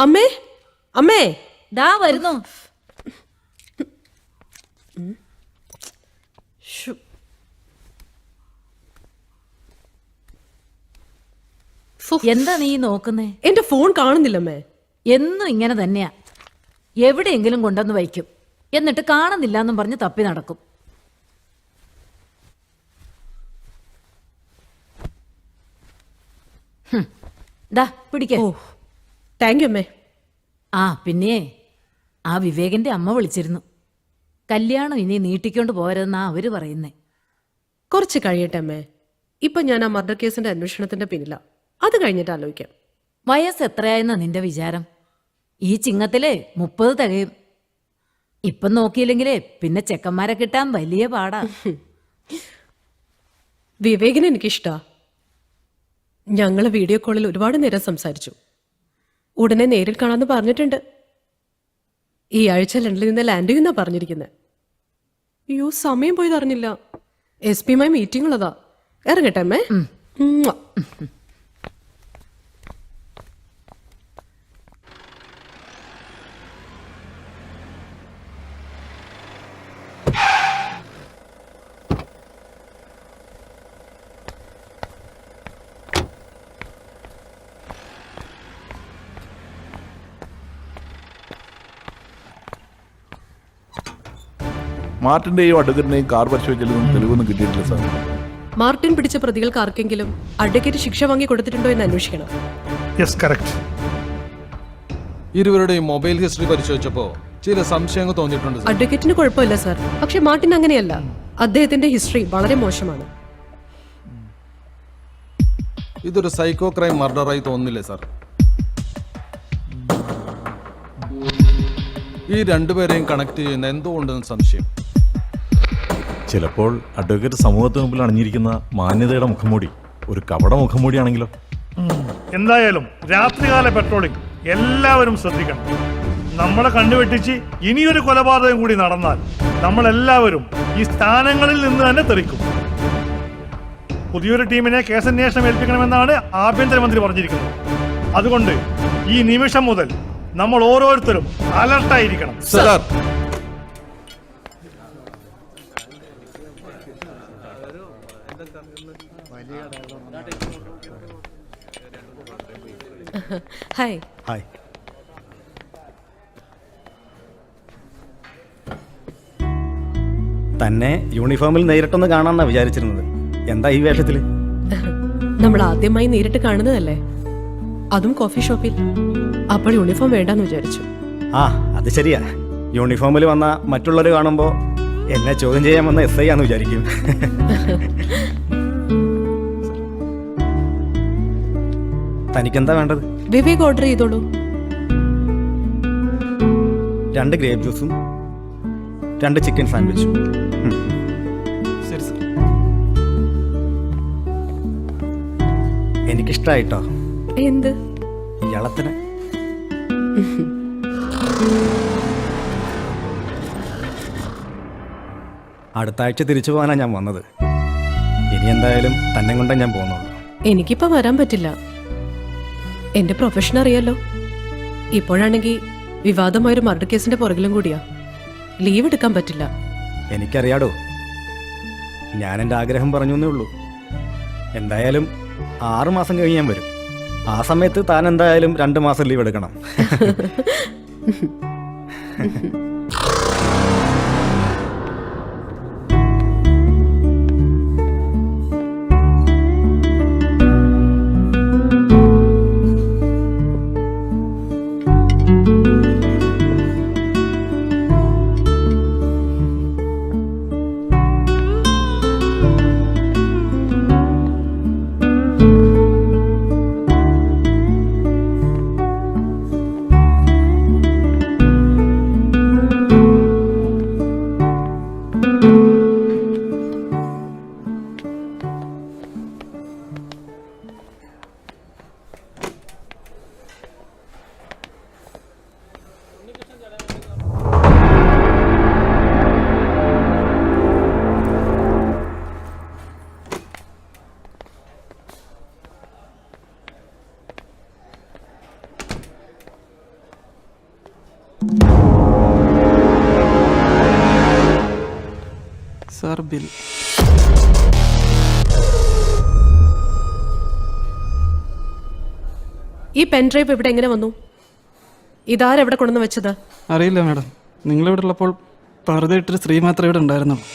അമ്മേ അമ്മേ ദാ വരുന്നു. എന്താ നീ നോക്കുന്നേ? എന്റെ ഫോൺ കാണുന്നില്ലമ്മേ. എന്നും ഇങ്ങനെ തന്നെയാ. എവിടെയെങ്കിലും കൊണ്ടുവന്ന് വയ്ക്കും, എന്നിട്ട് കാണുന്നില്ല എന്നും പറഞ്ഞ് തപ്പി നടക്കും. ദാ പിടിക്കേ. ഓ താങ്ക് യു അമ്മേ. ആ പിന്നെ ആ വിവേകിന്റെ അമ്മ വിളിച്ചിരുന്നു. കല്യാണം ഇനി നീട്ടിക്കൊണ്ട് പോരെന്നാ അവര് പറയുന്നേ. കുറച്ച് കഴിയട്ടെ അമ്മേ. ഇപ്പൊ ഞാൻ ആ മർഡർ കേസിന്റെ അന്വേഷണത്തിന്റെ പിന്നിലാ. അത് കഴിഞ്ഞിട്ട് ആലോചിക്കാം. വയസ്സ് എത്രയായെന്നാ നിന്റെ വിചാരം? ഈ ചിങ്ങത്തിലെ 30 തികയും. ഇപ്പം നോക്കിയില്ലെങ്കിലേ പിന്നെ ചെക്കന്മാരെ കിട്ടാൻ വലിയ പാടാ. വിവേകിനെ എനിക്കിഷ്ടാ. ഞങ്ങള് വീഡിയോ കോളിൽ ഒരുപാട് നേരം സംസാരിച്ചു. ഉടനെ നേരിൽ കാണാമെന്ന് പറഞ്ഞിട്ടുണ്ട്. ഈ ആഴ്ച ലണ്ടനിൽ നിന്ന് ലാൻഡ് ചെയ്യുന്നാ പറഞ്ഞിരിക്കുന്നത്. അയ്യോ സമയം പോയത് അറിഞ്ഞില്ല. SP യുമായി മീറ്റിംഗ് ഉള്ളതാ. ഇറങ്ങട്ടെ അമ്മേ. മാർട്ടിന്റെയും അഡ്വക്കേറ്റിന്റെയും കാർ പരിശോധിച്ചാലും തെളിവൊന്നും കിട്ടിയിട്ടില്ല സാർ. മാർട്ടിൻ പിടിച്ച പ്രതികൾക്ക് ആർക്കെങ്കിലും അഡ്വക്കേറ്റ് ശിക്ഷ വാങ്ങി കൊടുത്തിട്ടുണ്ടോ എന്ന് അന്വേഷിക്കണം. Yes correct. ഇരുവരുടെയും മൊബൈൽ ഹിസ്റ്ററി പരിശോധിച്ചപ്പോ ചില സംശയങ്ങൾ തോന്നിയിട്ടുണ്ട്. അഡ്വക്കേറ്റിന് കുഴപ്പമില്ല സാർ, പക്ഷെ മാർട്ടിൻ അങ്ങനെയല്ല. അദ്ദേഹത്തിന്റെ ഹിസ്റ്ററി വളരെ മോശമാണ്. ഇതൊരു സൈക്കോ ക്രൈം മർഡറായി തോന്നുന്നില്ലേ സാർ? ഈ രണ്ടുപേരെയും കണക്ട് ചെയ്യുന്ന എന്തോ ഉണ്ടെന്ന് സംശയം. ചിലപ്പോൾ അഡ്വക്കേറ്റ് സമൂഹത്തിന് മുമ്പിൽ അണിഞ്ഞിരിക്കുന്ന മാന്യതയുടെ മുഖംമൂടി ഒരു കപട മുഖംമൂടിയാണെങ്കിലോ? എന്തായാലും രാത്രികാല പെട്രോളിംഗ് എല്ലാവരും ശ്രദ്ധിക്കണം. നമ്മളെ കണ്ടുവെട്ടിച്ച് ഇനിയൊരു കൊലപാതകം കൂടി നടന്നാൽ നമ്മളെല്ലാവരും ഈ സ്ഥാനങ്ങളിൽ നിന്ന് തന്നെ തെറിക്കും. പുതിയൊരു ടീമിനെ കേസന്വേഷണം ഏൽപ്പിക്കണമെന്നാണ് ആഭ്യന്തരമന്ത്രി പറഞ്ഞിരിക്കുന്നത്. അതുകൊണ്ട് ഈ നിമിഷം മുതൽ നമ്മൾ ഓരോരുത്തരും അലർട്ടായിരിക്കണം. Sir, hi. ഹായ്. തന്നെ യൂണിഫോമിൽ നേരിട്ടൊന്ന് കാണാന്നാ വിചാരിച്ചിരുന്നത്. എന്താ ഈ വേഷത്തില്? നമ്മൾ ആദ്യമായി നേരിട്ട് കാണുന്നതല്ലേ, അതും കോഫി ഷോപ്പിൽ. അപ്പോൾ യൂണിഫോം വേണ്ടെന്ന് വിചാരിച്ചു. ആ അത് ശരിയാ. യൂണിഫോമിൽ വന്ന മറ്റുള്ളവർ കാണുമ്പോൾ എന്നെ ചോദ്യം ചെയ്യാൻ വന്ന SI ആന്ന് വിചാരിക്കും. തനിക്കെന്താ വേണ്ടത്? വിവേക് ഓർഡർ ചെയ്തോളൂ. 2 ഗ്രേപ്പ് ജ്യൂസും 2 ചിക്കൻ സാൻഡ്വിച്ചും. ശരി സാർ. എനിക്കിഷ്ടായിട്ടോ. എന്ത്? ഇളത്തിന്. അടുത്ത ആഴ്ച തിരിച്ചു പോകാനാ ഞാൻ വന്നത്. ഇനി എന്തായാലും തന്നെ കൊണ്ടേ ഞാൻ പോകുന്നുള്ളൂ. എനിക്കിപ്പോ വരാൻ പറ്റില്ല. എന്റെ പ്രൊഫഷൻ അറിയാലോ. ഇപ്പോഴാണെങ്കിൽ വിവാദമായൊരു മർഡർ കേസിന്റെ പുറകിലും കൂടിയാ. ലീവ് എടുക്കാൻ പറ്റില്ല. എനിക്കറിയാടോ. ഞാൻ എൻ്റെ ആഗ്രഹം പറഞ്ഞു എന്നേ ഉള്ളൂ. എന്തായാലും 6 മാസം കഴിഞ്ഞ് ഞാൻ വരും. ആ സമയത്ത് താൻ എന്തായാലും 2 മാസം ലീവ് എടുക്കണം. Sir bill. ഈ പെൻഡ്രൈവ് ഇവിടെ എങ്ങനെ വന്നു? ഇതാരെവിടെ കൊണ്ടുവന്ന് വെച്ചത്? അറിയില്ല മാഡം, നിങ്ങളിവിടെ ഉള്ളപ്പോൾ പറുത ഇട്ടൊരു സ്ത്രീ മാത്രമേ ഇവിടെ ഉണ്ടായിരുന്നുള്ളൂ.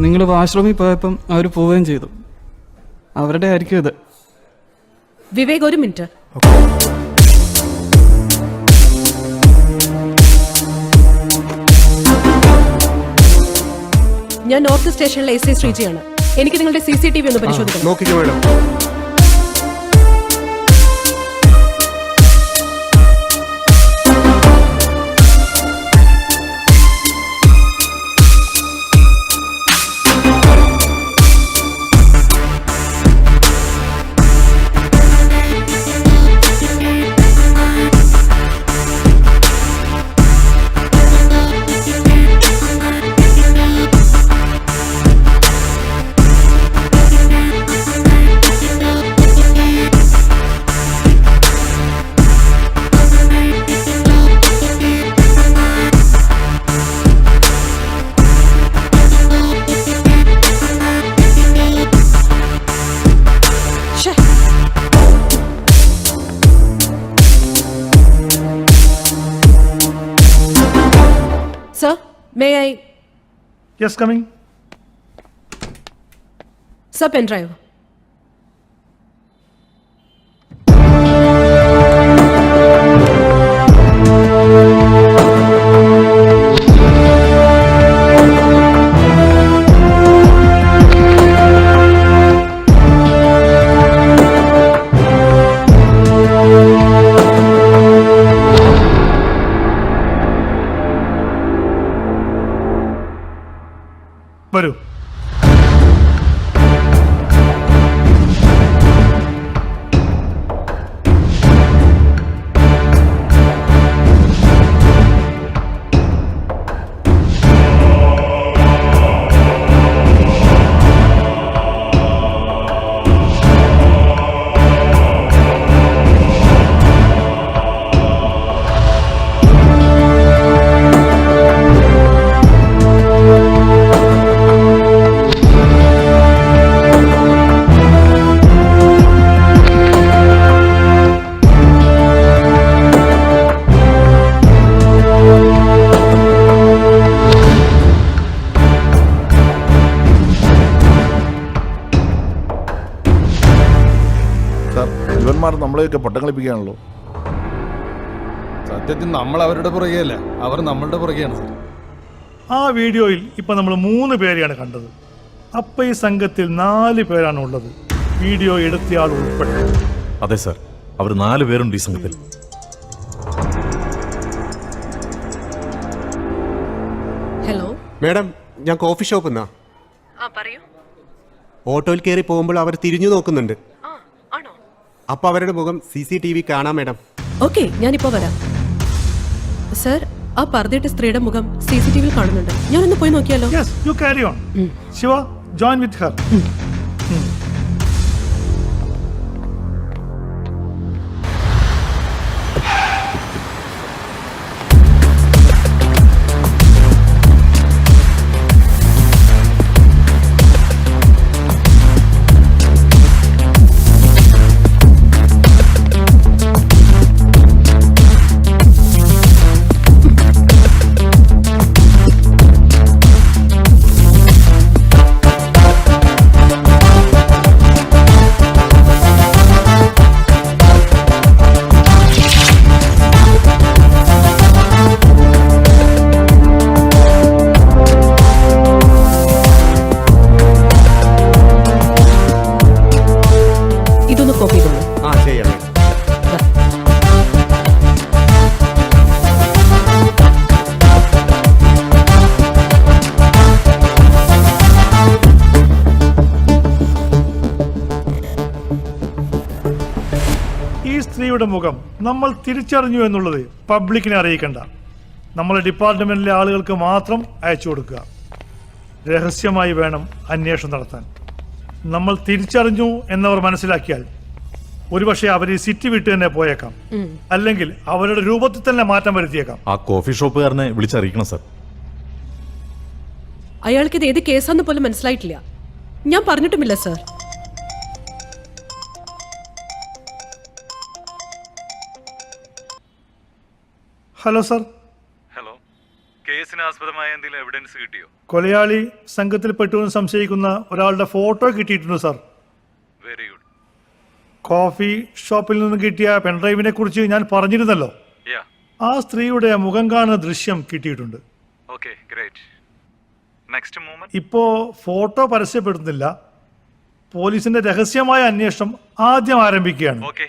നിങ്ങൾ വാഷ്റൂമിൽ പോയപ്പം അവർ പോവുകയും ചെയ്തു. അവരുടെ ആയിരിക്കും ഇത്. വിവേക്, ഒരു മിനിറ്റ്. ഞാൻ നോർത്ത് സ്റ്റേഷനിലെ എസ് ഐ ശ്രീജിയാണ്. എനിക്ക് നിങ്ങളുടെ CCTV ഒന്ന് പരിശോധിക്കണം. നോക്കിക്കോ madam. Sir, may I? Yes, coming. Sir, pen drive. വരൂ. സാർ, ഇവന്മാർ നമ്മളെയൊക്കെ പട്ടം കളിപ്പിക്കുകയാണല്ലോ. സത്യത്തിൽ നമ്മൾ അവരുടെ പുറകെയല്ല, അവർ നമ്മളുടെ പുറകെയാണ് സാർ. ആ വീഡിയോയിൽ ഇപ്പൊ നമ്മൾ 3 പേരെയാണ് കണ്ടത്. അപ്പൊ ഈ സംഘത്തിൽ 4 പേരാണ് ഉള്ളത്, വീഡിയോ എടുത്തയാൾ ഉൾപ്പെടെ. അതെ സാർ, അവർ 4 പേരുണ്ട് ഈ സംഘത്തിൽ. ഹലോ മാഡം, ഞാൻ കോഫി ഷോപ്പ് എന്നാ. പറയൂ. ഓട്ടോയിൽ കയറി പോകുമ്പോൾ അവർ തിരിഞ്ഞു നോക്കുന്നുണ്ട്. ആണോ? അപ്പൊ അവരുടെ മുഖം CCTV കാണാം മാഡം. ഓക്കെ, ഞാനിപ്പോ വരാം. സർ, ആ പർദ്ദയിട്ട സ്ത്രീയുടെ മുഖം CCTV കാണുന്നുണ്ട്. ഞാനൊന്ന് പോയി നോക്കിയാലോ? Yes, you carry on. Shiva, join with her. ഇതൊന്ന് കോപ്പി ചെയ്തോളൂ. ആ ചെയ്യാം. ഈ സ്ത്രീയുടെ മുഖം നമ്മൾ തിരിച്ചറിഞ്ഞു എന്നുള്ളത് പബ്ലിക്കിനെ അറിയിക്കണ്ട. നമ്മളെ ഡിപ്പാർട്ട്മെന്റിലെ ആളുകൾക്ക് മാത്രം അയച്ചു കൊടുക്കുക. രഹസ്യമായി വേണം അന്വേഷണം നടത്താൻ. നമ്മൾ തിരിച്ചറിഞ്ഞു എന്നവർ മനസ്സിലാക്കിയാൽ ഒരുപക്ഷെ അവർ ഈ സിറ്റി വിട്ട് തന്നെ പോയേക്കാം, അല്ലെങ്കിൽ അവരുടെ രൂപത്തിൽ തന്നെ മാറ്റം വരുത്തിയേക്കാം. ആ കോഫി ഷോപ്പുകാരനെ വിളിച്ചറിയിക്കണം സർ. അയാൾക്ക് ഇത് ഏത് കേസാന്ന് പോലും മനസ്സിലായിട്ടില്ല. ഞാൻ പറഞ്ഞിട്ടുമില്ല സർ. Hello sir. ഹലോ, കേസിന് ആസ്പദമായ എന്തെങ്കിലും എവിഡൻസ് കിട്ടിയോ? കൊലയാളി സംഘത്തിൽ പെട്ടുവെന്ന് സംശയിക്കുന്ന ഒരാളുടെ ഫോട്ടോ കിട്ടിയിട്ടുണ്ട് സർ. Very good. കോഫി ഷോപ്പിൽ നിന്ന് കിട്ടിയ പെൻഡ്രൈവിനെ കുറിച്ച് ഞാൻ പറഞ്ഞിരുന്നല്ലോ. ആ സ്ത്രീയുടെ മുഖം കാണുന്ന ദൃശ്യം കിട്ടിയിട്ടുണ്ട്. Okay, great. Next movement. ഇപ്പോ ഫോട്ടോ പരസ്യപ്പെടുന്നില്ല. പോലീസിന്റെ രഹസ്യമായ അന്വേഷണം ആദ്യം ആരംഭിക്കുകയാണ്. ഓക്കേ,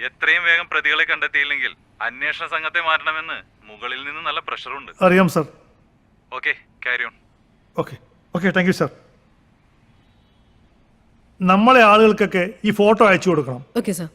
എത്രയും വേഗം പ്രതികളെ കണ്ടെത്തിയില്ലെങ്കിൽ അന്വേഷണ സംഘത്തെ മാറ്റണമെന്ന് മുകളിൽ നിന്ന് നല്ല പ്രഷറുണ്ട്. അറിയാം sir. Okay, carry on. Okay okay, thank you sir. നമ്മളെ ആളുകൾക്കൊക്കെ ഈ ഫോട്ടോ അയച്ചു കൊടുക്കണം. Okay sir.